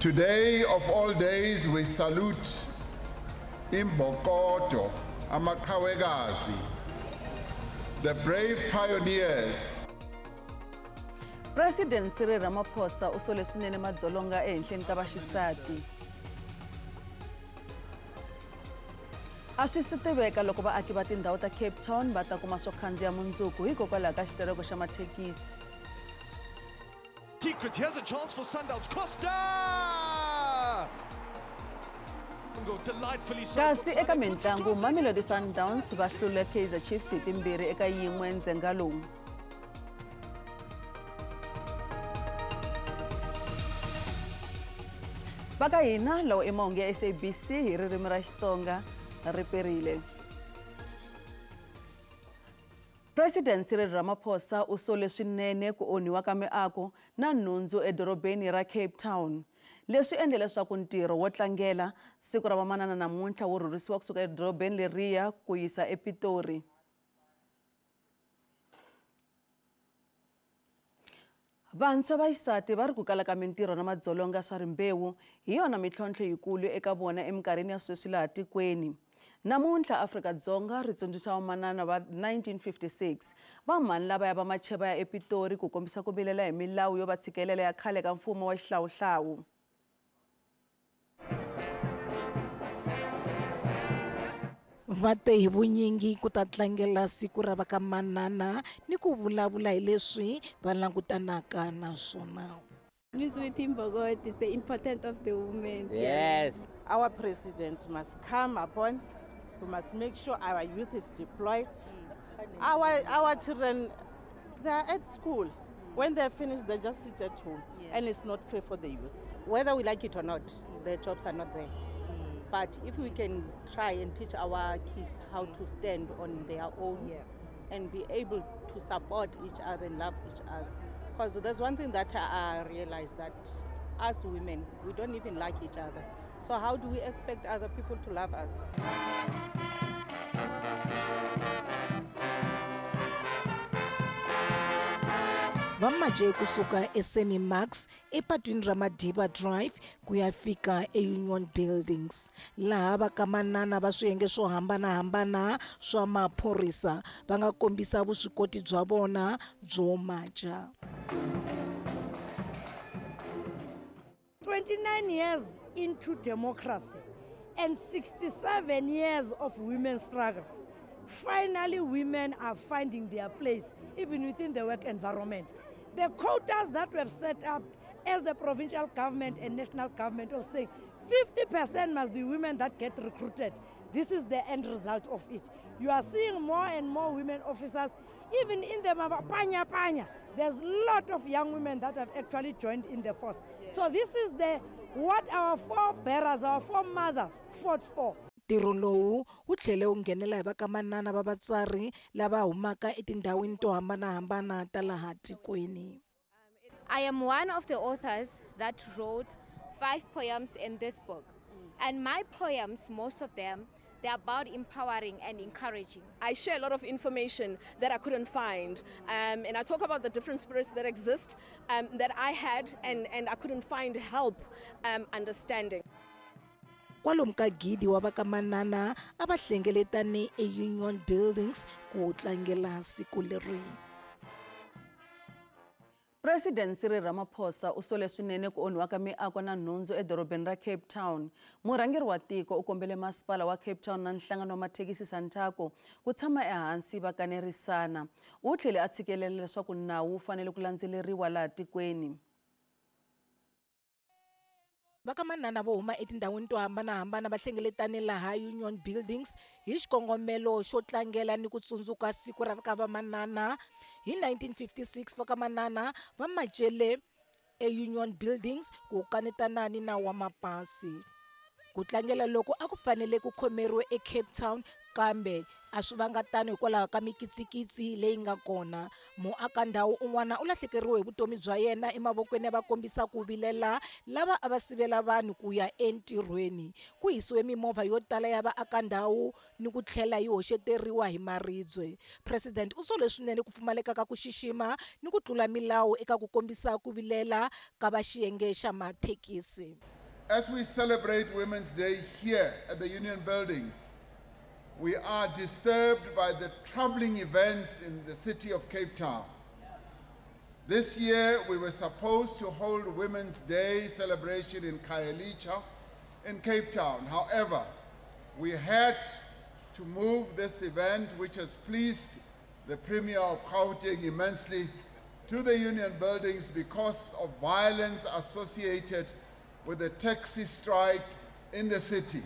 Today of all days, we salute Imbokodo, Amakawekazi, the brave pioneers. President Cyril Ramaphosa usole swinene madzolonga ehenhleni ka vaxisati. A swi si tiveka loko vaaki va tindhawu ta Cape Town va ta kuma swo khandziya mundzuku hikokwalaho ka xitereko xa mathekisi. Secret, here's a chance for Sundowns. Costa! Delightfully so. Kasi eka mitlangu Mamelodi Sundowns va hlule Kaizer Chiefs hi timbirhi eka yin'we ndzhenga lowu. Baka hina lawa i mahungu ya SABC hi ririmi ra Xitsonga ri perile. President Cyril Ramaphosa usole swinene ku onhiwa ka miako na nhundzu edorobeni ra Cape Town. Leswi endle leswaku ntirho wo tlangela siku ra vamanana namuntlha wo rhurhisiwa kusuka edorobeni leriya ku yisa ePitori. Vantshwa vaxisati va ri ku kala ka mintirho na madzolonga swa rimbewu hi yona mitlhontlho yikulu eka vona eminkarhini ya sweswi laha tikweni. Namuntlha Afrika-Dzonga ri tsundzuxa vamanana va 1956 va mhani lavaya va macheva ya ePitori ku kombisa ku vilela hi milawu yo va tshikelela ya khale ka mfumo wa xihlawuhlawu. Vate hi vunyingi ku ta tlangela siku ra vakamanana ni ku vulavula hi leswi va langutanaka na swona. Means with Imbokodo is the importance of the women. Yes. Our president must come upon. We must make sure our youth is deployed. Our children, they are at school. When they're finished, they just sit at home. And it's not fair for the youth. Whether we like it or not, their jobs are not there. But if we can try and teach our kids how to stand on their own and be able to support each other and love each other. Because there's one thing that I realized, that as women, we don't even like each other. So how do we expect other people to love us? Vamaje kusuka SME Max epatwini ra Madiba Drive ku ya fika eUnion Buildings laha vakamanana va swiyenge swo hambanahambana swa maphorisa va nga kombisa vuswikoti bya vona byo maja. 29 years into democracy and 67 years of women's struggles, finally women are finding their place even within the work environment. The quotas that we have set up as the provincial government and national government of saying 50% must be women that get recruited. This is the end result of it. You are seeing more and more women officers, even in the Panya. There's a lot of young women that have actually joined in the force. So this is what our forebearers, our foremothers fought for. Ntirho lowu wu tlhele wu nghenela hi vakamanana va vatsari lava humaka etindhawini to hambanahambana ta laha tikweni. I am one of the authors that wrote 5 poems in this book. And my poems, most of them, they're about empowering and encouraging. I share a lot of information that I couldn't find. And I talk about the different spirits that exist that I had and I couldn't find help understanding. Kwalomu ka gidi wa vakamanana a va hlengeletane eUnion Buildings ku tlangela siku leri. President Cyril Ramaphosa usole swinene ku onhiwa ka miako na nhundzu edorobeni ra Cape Town. Murhangeri wa tiko u kombele masipala wa Cape Town na nhlangano wa mathekisi Santaco ku tshama ehansi va kanerisana. U tlhele a tshikelela leswaku nawu wu fanele ku landzeleriwa laha tikweni. Vakamanana vo huma etindhawini to hambanahambana va hlengeletane laha Union Buildings hi xikongomelo xo tlangela ni ku tsundzuka siku ra vakamanana. Hi 1956 vakamanana va machele eUnion Buildings ku kanetana ni nawu wa mapasi. ku tlangela loko a ku fanele ku khomeriwe eCape Town kambe a swi vanga tano hikwalaho ka mikitsikitsi leyi nga kona. Muakandhawu un'wana u lahlekeriwe hi vutomi bya yena emavokweni ya vakombisa ku vilela lava a va sivela vanhu ku ya entirhweni. Ku hisiwe mimovha yo tala ya vaakandhawu ni ku tlhela yi hoxeteriwa hi maribye. President u sole swinene ku pfumaleka ka ku xixima ni ku tlula milawu eka ku kombisa ku vilela ka va xiyenge xa mathekisi. As we celebrate Women's Day here at the Union Buildings, we are disturbed by the troubling events in the city of Cape Town. This year, we were supposed to hold Women's Day celebration in Khayelitsha in Cape Town. However, we had to move this event, which has pleased the Premier of Gauteng immensely, to the Union Buildings because of violence associated with the taxi strike in the city.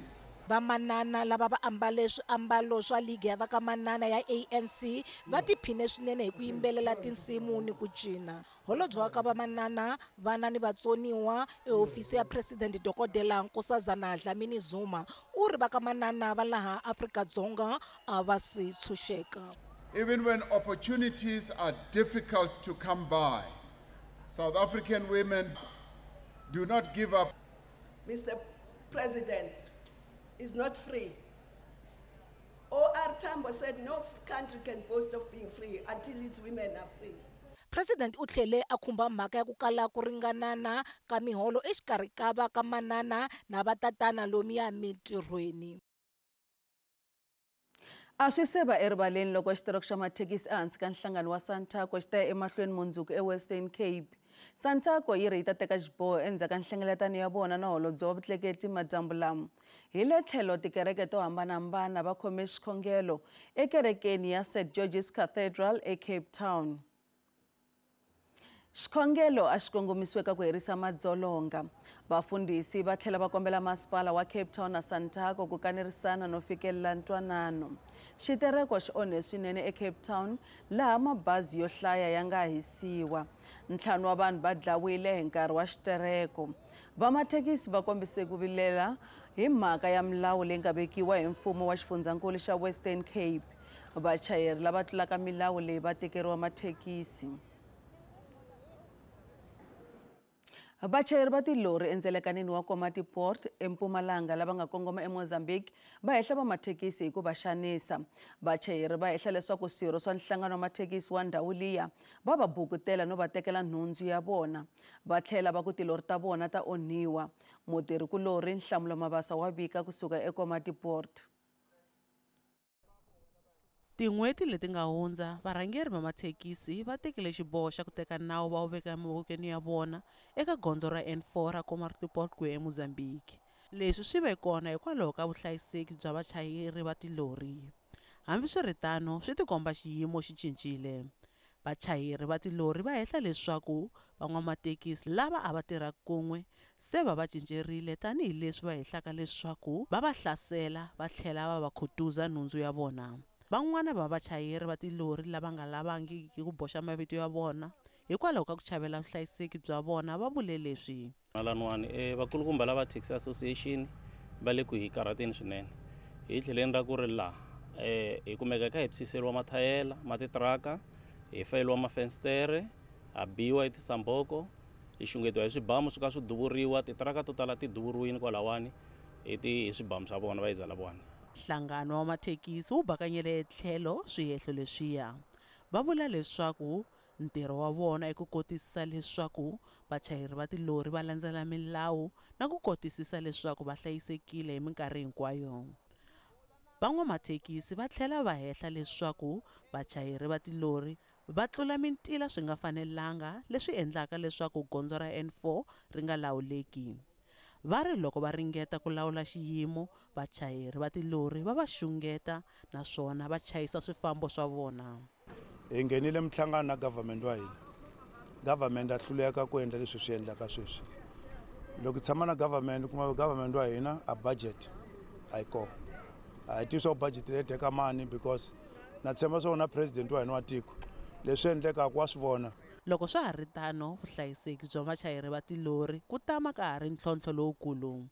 Vamanana lava va ambale swiambalo swa ligi ya vakamanana ya ANC va tiphine swinene hi ku yimbelela tinsimu ni ku cina. Holobye wa ka vamanana vana ni vatsoniwa ehofisi ya President Dokodela Nkosazana Dlamini Zuma u ri vakamanana va laha Afrika-Dzonga a va si tshunxeka. Even when opportunities are difficult to come by, South African women do not give up. Mr. President is not free. O.R. Tambo said no country can boast of being free until its women are free. President u tlhele a khumba mhaka ya ku kala ku ringanana ka miholo exikarhi ka vakamanana na vatatana lomuya mintirhweni. A swi se va erivaleni loko xitereko xa mathekisi ehansi ka nhlangano wa Santaco xi ta ya emahlweni mundzuku eWestern Cape. Santaco yi ri yi ta teka xiboho endzhaku ka nhlengeletano ya vona na holobye wa vutleketli madyambu lama. Hi le tlhelo tikereke to hambanahambana va khome xikhongelo ekerekeni ya St George's Cathedral eCape Town. Xikhongelo a xi kongomisiwe ka ku herisa madzolonga. Vafundhisi va tlhela va kombela masipala wa Cape Town na Santaco ku kanerisana no fikelela ntwanano. Xitereko xi onhe swinene eCape Town laha mabazi yo hlaya ya nga hisiwa. Ntlhanu wa vanhu va dlawile hi nkarhi wa xitereko. Vamathekisi va kombise ku vilela hi mhaka ya milawu leyi nga vekiwa hi mfumo wa xifundzankulu xa Western Cape. Vachayeri lava tlulaka milawu leyi va tekeriwa mathekisi. Vachayeri va tilori endzelekanini wa Komati Port eMpumalanga lava nga kongoma eMozambique va hehla va mathekisi hi ku va xanisa. Vachayeri va hehla leswaku swirho swa nhlangano wa mathekisi wa ndhawu liya va va bukutela no va tekela nhundzu ya vona. Va tlhela va ku tilori ta vona ta onhiwa. Mutirhikulori Nhlamulo Mabasa wa vika kusuka eKomati Port. Tin'hweti leti nga hundza varhangeri va mathekisi va tekile xiboho xa ku teka nawu va wu veka emavokweni ya vona eka gondzo ra N4 ra Komati Port ku ya eMozambique. Leswi swi ve kona hikwalaho ka vuhlayiseki bya vachayeri va tilori. Hambiswiritano swi tikomba xiyimo xi cincile. Vachayeri va tilori va hehla leswaku van'wamathekisi lava a va tirha kun'we se va cincerile tanihileswi va hehlaka leswaku va va hlasela va tlhela va va khutuza nhundzu ya vona. Van'wana va vachayeri va tilori lava nga lavangiki ku boxa mavito ya vona hikwalaho ka ku chavela vuhlayiseki bya vona va vule leswi. Malanwani vakulukumba lava Taxi Association va le ku hi karhateni swinene. Hi tlheleni ra ku ri laha hi kumeka ka hi psiseriwa mathayela ma titraka, hi fayeliwa mafenstere, ha biwa hi tisamboko, hi xungetiwa hi swibamu swi ka swi duvuriwa, titraka to tala ti duvuriwile kwalawani hi swibamu swa vona va yi zala vona. Nhlangano wa mathekisi wu bakanyele tlhelo swihehlo leswiya. Va vula leswaku ntirho wa vona i ku kotisisa leswaku vachayeri va tilori va landzela milawu na ku kotisisa leswaku va hlayisekile hi minkarhi hinkwayo. Van'wamathekisi va tlhela va hehla leswaku vachayeri va tilori va tlula mintila swi nga fanelanga leswi endlaka leswaku gondzo ra N4 ri nga lawuleki. Va ri loko va ringeta ku lawula xiyimo vachayeri va tilori va va xungeta naswona va chayisa swifambo swa vona. Hi nghenile mihlangano na government wa hina. Government a hluleka ku endla leswi swi endlaka sweswi. Loko tshama na government kuma government wa hina a budget ayiko. A tiso budget le teka mani because na tshemba swona president wa hina wa tiko. Leswi endleka kwa swi vona. Loko swa ha ri tano vuhlayiseki bya vachayeri va tilori ku tama ka ha ri ntlhontlho lowukulu.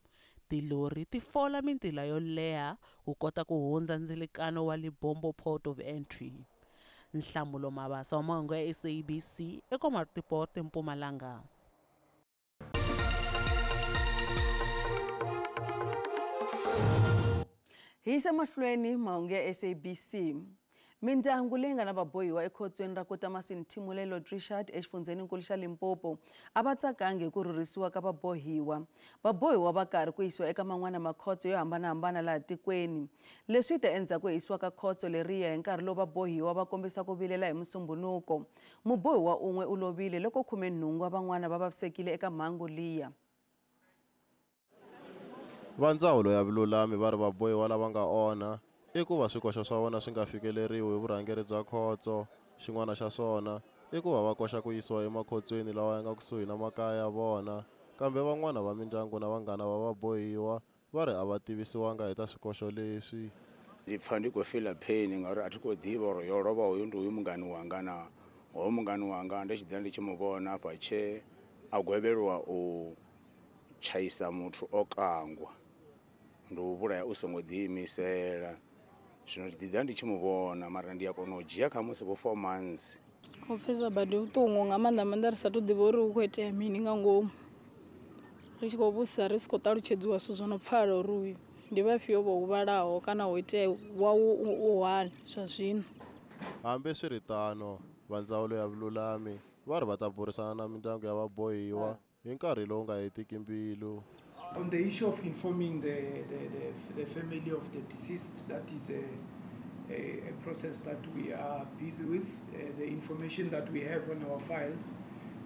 tilori ti fola mintila yo leha ku kota ku hundza ndzilekano wa Libombo port of entry. Nhlamulo Mabasa wa mahungu ya SABC eka Martiport eMpumalanga. Hi se mahlweni mahungu ya SABC. Mindyangu leyi nga na vabohiwa ekhotsweni ra Kutamasini Thimulelo Richard exifundzeninkulu xa Limpopo a va tsakangi hi ku rhurhisiwa ka vabohiwa. Vabohiwa va karhi ku yisiwa eka man'wana makhotso yo hambanahambana laha tikweni. Leswi ta endzhaku ku yisiwa ka khotso leriya hi nkarhi lowu vabohiwa va kombisa ku vilela hi Musumbunuko. Mubohiwa un'we u lovile loko 18 wa van'wana va vavisekile eka mhangu liya. Va ndzawulo ya vululami va ri vabohiwa lava nga onha i ku va swikoxo swa vona swi nga fikeleriwi hi vurhangeri bya khotso. Xin'wana xa swona i ku va va koxa ku yisiwa emakhotsweni lawa ya nga kusuhi na makaya ya vona, kambe van'wana va mindyangu na vanghana va vabohiwa va ri a va tivisiwanga hi ta swikoxo leswi. Ndi pfa ndi khou fila pain ngauri a thi khou ḓivha uri yo lovha hoyu ndi uyu mungani wanga na hoyu mungani wanga ndi tshi ḓa ndi tshi mu vhona afha tshe a gwevhelwa u tshaisa muthu o kangwa, ndi u vhulaya u songo ḓiimisela. Zwino ndi ḓa ndi tshi mu vhona mara ndi a kona u dzhia kha musi vho 4 months. Khou pfesa badi vhuṱungu nga maanḓa ri sa tou ḓivha uri hu khou itea mini nga ngomu. Ri tshi khou vhudzisa ri si khou ṱalutshedziwa zwithu zwo no pfhala uri uyu ndi vhafhio vho huvhalaho kana ho itea u hani zwa zwino. Hambiswiritano va ndzawulo ya vululami va ri va ta burisana na mindyangu ya vabohiwa hi nkarhi lowu nga hetiki mbilu. On the issue of informing the family of the deceased, that is a process that we are busy with. The information that we have on our files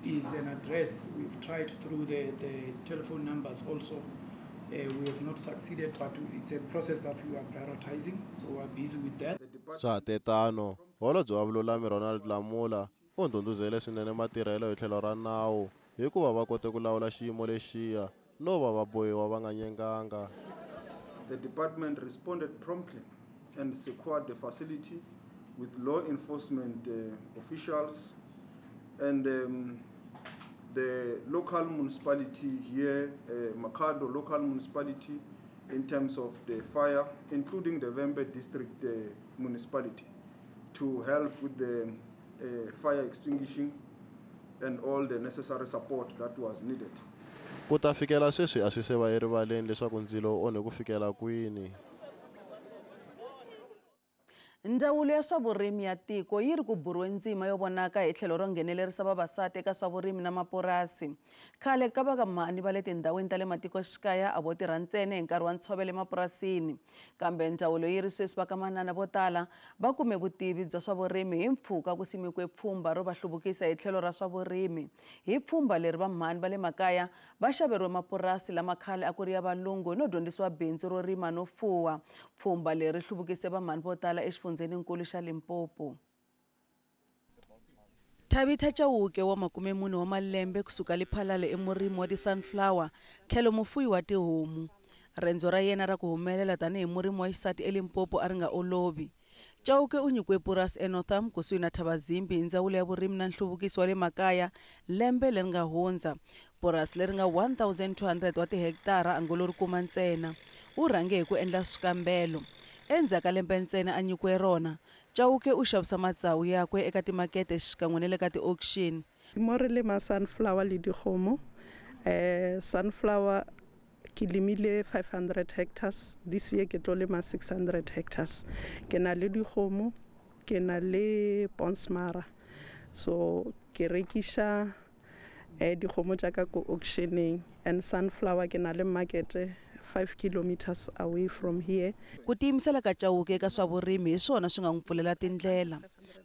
is an address. We've tried through the telephone numbers also. We have not succeeded, but it's a process that we are prioritizing, so we're busy with that. Swa tetano holobye wa vululami Ronald Lamula u ndhundhuzele swinene matirhelo hi tlhelo ra nawu hikuva va kote ku lawula xiyimo lexiya no va vabohiwa va nga nyenganga. The department responded promptly and secured the facility with law enforcement officials and the local municipality here, Makado local municipality, in terms of the fire, including the Vembe district municipality, to help with the fire extinguishing and all the necessary support that was needed. Ku ta fikela sweswi a swi se va erivaleni leswaku ndzilo u onhe ku fikela kwini. Ndzawulo ya swa vurimi ya tiko yi ri ku buriwe ndzima yo vonaka hi tlhelo ro nghenelerisa vavasati eka swa vurimi na mapurasi. Khale ka vakamani va le tindhawini ta le matikoxikaya a vo tirha ntsena hi nkarhi wa ntshovelo emapurasini, kambe ndzawulo yi ri sweswi vakamanana vo tala va kume vutivi bya swa vurimi hi mpfhuka ku simekiwe pfhumba ro va hluvukisa hi tlhelo ra swa vurimi. Hi pfhumba leri vamhani va le makaya va xaveriwe mapurasi lama khale a ku ri ya valungu no dyondzisiwa bindzu ro rima no fuwa. Pfhumba leri hluvukise vamhani vo tala exifundzeninkulu xa Limpopo. Thabitha Chauke wa 40 wa malembe kusuka Lephalale emurimi wa ti-sunflower tlhelo mufuwi wa tihomu. Rendzo ra yena ra ku humelela tanihi murimi wa xisati eLimpopo a ri nga olovi. Chauke u nyikiwe purasi eNortham kusuhi na Thabazimbi hi ndzawulo ya vurimi na nhluvukiso wa le makaya lembe leri nga hundza. Purasi leri nga 1200 wa tihekitara a ngo lo ri kuma ntsena. U rhange hi ku endla swikambelo. Endzhaku ka lembe ntsena a nyikiwe rona, Chauke u xavisa matsawu yakwe eka timakete xikan'we na le ka ti-auction. Mo re le ma sunflower le dikgomo. Sunflower ke limile 500 hectares, this year ke tlo lema 600 hectares. Ke na le dikgomo, ke na le bonsmara. So ke rekisha dikgomo tsa ka ko auctioning, and sunflower ke na le market 5 kilometers away from here. Ku tiyimisela ka Chauke ka swa vurimi hi swona swi nga n'wi pfulela tindlela.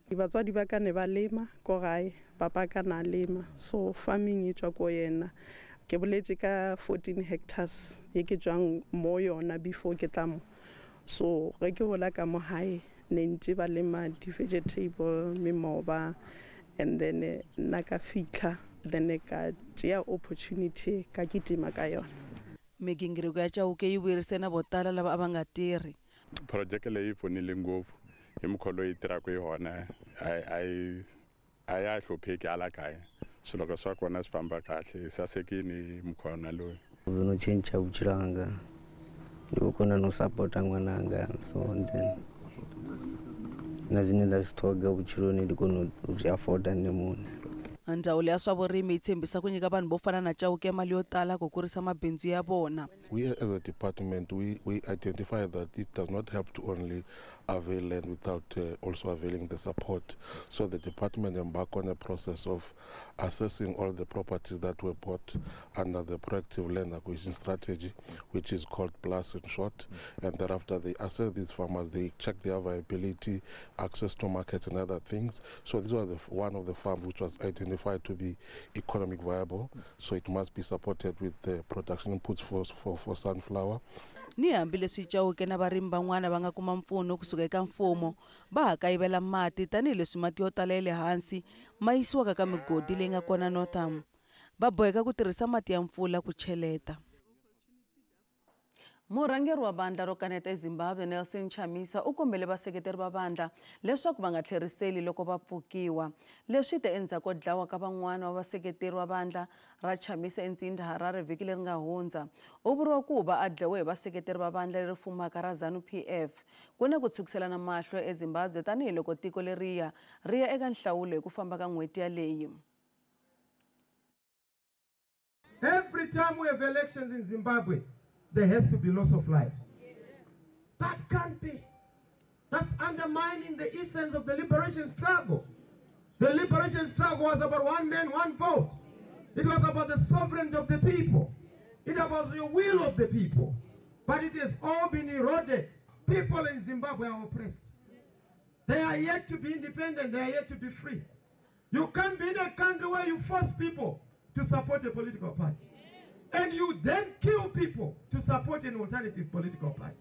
Vatswadi va ka ne va lema ko gae, papa ka na lema, so farming e tswa ko yena. Ke boletse ka 14 hectares e ke tswang mo yona before ke tla mo. So ge ke gola ka mo hae ne ntse ba lema di-vegetable, memoba, and then nna ka fitlha, then ka tšea opportunity ka kitima ka yona. Migingiriko ya Chauke yi vuyerise na vo tala lava a va nga tirhi. Projeke leyi pfunile ngopfu hi mukhoa loyi tirhaka hi wona a ya hlupheki hala kaya. Swilo swa kona swi famba kahle, sasekini hi mukhoa loyi. no change uchilanga ndikona no support ngwananga so then na zwine nda sithoga uchiloni ndikona u afford nemuni. Ndzawulo ya swa vurimi yi tshembisa ku nyika vanhu vo fana na Chauke mali yo tala ku kurisa mabindzu ya vona. We as a department, we identify that it does not help to only avail land without also availing the support. So the department embarked on a process of assessing all the properties that were bought under the proactive land acquisition strategy, which is called PLUS in short. And thereafter they assess these farmers, they check their viability, access to markets and other things. So this was one of the farms which was identified to be economic viable. So it must be supported with the production inputs for sunflower. Ni hambi leswi Chauke na varimi van'wana va nga kuma mpfuno kusuka eka mfumo va ha kayivela mati tanihileswi mati yo tala le hansi ma yisiwaka ka migodi leyi nga kona Northam. Va boheka ku tirhisa mati ya mpfula ku cheleta. Murhangeri wa vandla ro kaneta eZimbabwe Nelson Chamisa u kombele vaseketeri va vandla leswaku va nga tlheriseli loko va pfukiwa. Leswi te endzhaku ko dlawa ka van'wana va vaseketeri va vandla ra Chamisa eNtsinda Harare vhiki leri nga hundza. U vuriwa ku va a dlawe hi vaseketeri va vandla leri fumaka ra ZANU-PF. Ku na ku tshukiselana mahlo eZimbabwe tanihiloko tiko leriya ri ya eka nhlawulo hi ku famba ka n'hweti yaleyi. Every time we have elections in Zimbabwe, there has to be loss of lives. That can't be. That's undermining the essence of the liberation struggle. The liberation struggle was about one man, one vote. It was about the sovereignty of the people. It was the will of the people. But it has all been eroded. People in Zimbabwe are oppressed. They are yet to be independent. They are yet to be free. You can't be in a country where you force people to support a political party. And you then kill people to support an alternative political party.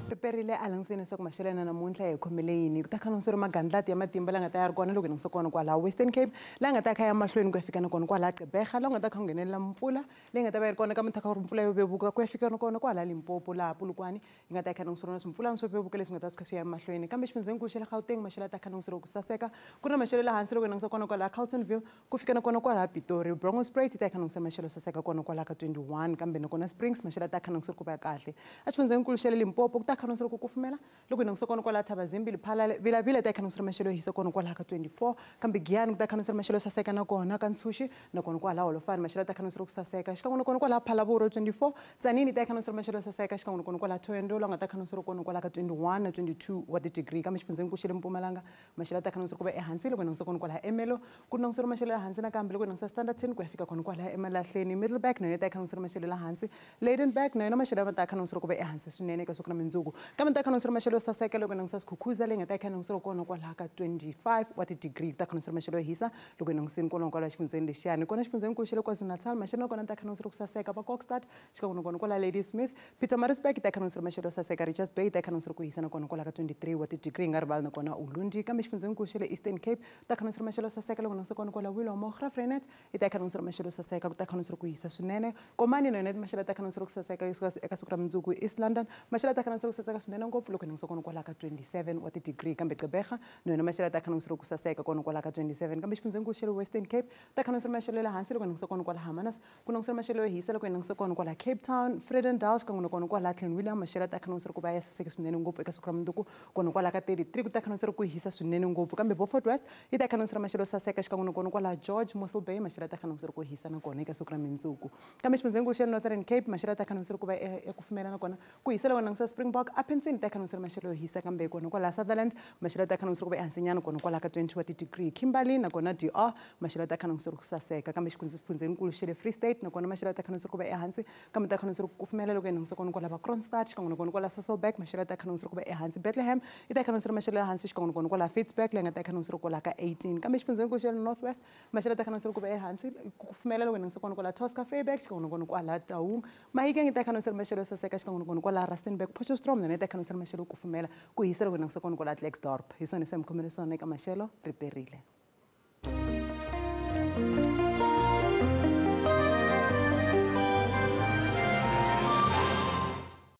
Riperile alangseni swa ku maxelana namuntlha hi khomele yini ku ta khana swi ri magandlati ya matimba la nga ta ya ri kona loko hi kona kwala Western Cape la nga ta kha ya mahlweni ku ya fika na kona kwala Gqeberha la nga ta kha nghenelela mpfula leyi nga ta va yi ri kona ka mithaka ri mpfula yo vevuka ku ya fika na kona kwala Limpopo laha Polokwane yi nga ta khana swi ri swipfula swo vevuka leswi nga ta swi kha swi ya mahlweni kambe xifundzeni xa le Gauteng maxela ta khana swi ri ku saseka ku na maxelo la hansi loko hi kona kwala Carltonville ku fika na kona kwala Pitori Bronkhorstspruit ta khana swi maxelo saseka kona kwala ka 21 kambe na kona Springs maxela ta khana swi ri ku va kahle a xifundzeni xa le Limpopo ku ta khana swi ri ku kufumela loko hi kona kwala Thabazimbi Liphala Vilavila ta khana swi ri maxelo hisa kona kwala ka 24 kambe Giyani ku ta khana swi ri maxelo saseka na kona ka Ntshuxi na kona kwala Holofani maxelo ta khana swi ri ku saseka xikan'we na kona kwala Phalaburo 24 Tsanini ta khana swi ri maxelo saseka xikan'we na kona kwala Thohoyandou la nga ta khana swi ri kona kwala ka 21 na 22 wa degree kambe xifundzeni xa le Mpumalanga maxelo ta khana swi ri ku va ehansi loko hi kona kwala Emelo ku na swi ri maxelo ehansi na kambe loko hi Standerton ku ya fika kona kwala eMalahleni Middleburg na ta khana swi ri maxelo la hansi Lydenburg na maxelo ta khana swi ri ku va ehansi swinene ka siku na mindzuku kambe ta khana swi ri maxelo saseka loko hi Sikhukhuza leyi nga ta khana swi ri kona kwala ka 25 wa degree ta khana swi ri maxelo hisa loko hi langutisini kona kwala xifundzeni lexiyani kona xifundzeni xa le KwaZulu-Natal maxelo na kona ta khana swi ri ku saseka va Kokstad xikan'we na kona kwala Ladysmith Pietermaritzburg ta khana swi ri maxelo saseka Richards Bay ta khana swi ri ku hisa na kona kwala ka 23 wa degree nga rivali na kona Ulundi kambe xifundzeni xa le Eastern Cape ta khana swi ri maxelo saseka loko hi kona kwala Willow Graaff-Reinet ta khana swi ri maxelo saseka ku ta khana swi ri ku hisa swinene Komani na yona maxelo ta khana swi ri ku saseka eka siku ra mundzuku East London maxelo ta khana swi ri ku saseka swinene ngopfu loko hi kona kwala ka 27 wa degree kambe Gqeberha na yona maxelo ta khana swi ri ku saseka kona kwala ka 27 kambe xifundzeni xa le Western Cape ta khana swi ri maxelo le hansi loko hi kona kwala Hermanus ku na swi ri maxelo yo hisa loko hi kona kwala Cape Town Vredendal xikan'we na kona kwala Glenwilliam maxelo ta khana swi ri ku va ya saseka swinene ngopfu eka siku ra mundzuku kona kwala ka 33 ku ta khana swi ri ku hisa swinene ngopfu kambe Beaufort West yi ta khana swi ri maxelo saseka xikan'we na kona kwala George Mossel Bay maxelo ta khana swi ri ku hisa na kona eka siku ra mundzuku kambe xifundzeni xa le Northern Cape maxelo ta khana swi ri ku va ekufumela na kona ku hisa loko hi Springbok Upington ta khana swi ri maxelo yo hisa kambe kona kwala Sutherland maxelo ta khana swi ri ku va ehansinyana kona kwala ka 20 wa degree Kimberley na kona DR maxelo ta khana swi ri ku saseka kambe xifundzeni xa le Free State na kona maxelo ta khana swi ri ku va ehansi kambe ta khana swi ri ku kufumela loko hi kona kwala va Kroonstad xikan'we na kona kwala Sasolburg maxelo ta khana swi ri ku va ehansi Bethlehem yi ta khana swi ri maxelo ehansi xikan'we na kona kwala Fitzburg leyi nga ta khana swi ri kwala ka 18 kambe xifundzeni xa le Northwest maxelo ta khana swi ri ku va ehansi ku kufumela loko hi kona kwala Tosca Vryburg xikan'we na kona kwala Taung Mahikeng yi ta khana swi ri maxelo saseka xikan'we na kona kwala Rustenburg Potchefstroom na ta khana swi ri maxelo ku kufumela ku hisa loko hi kona kwala Klerksdorp hi swona swi mi khomele swona eka maxelo riperile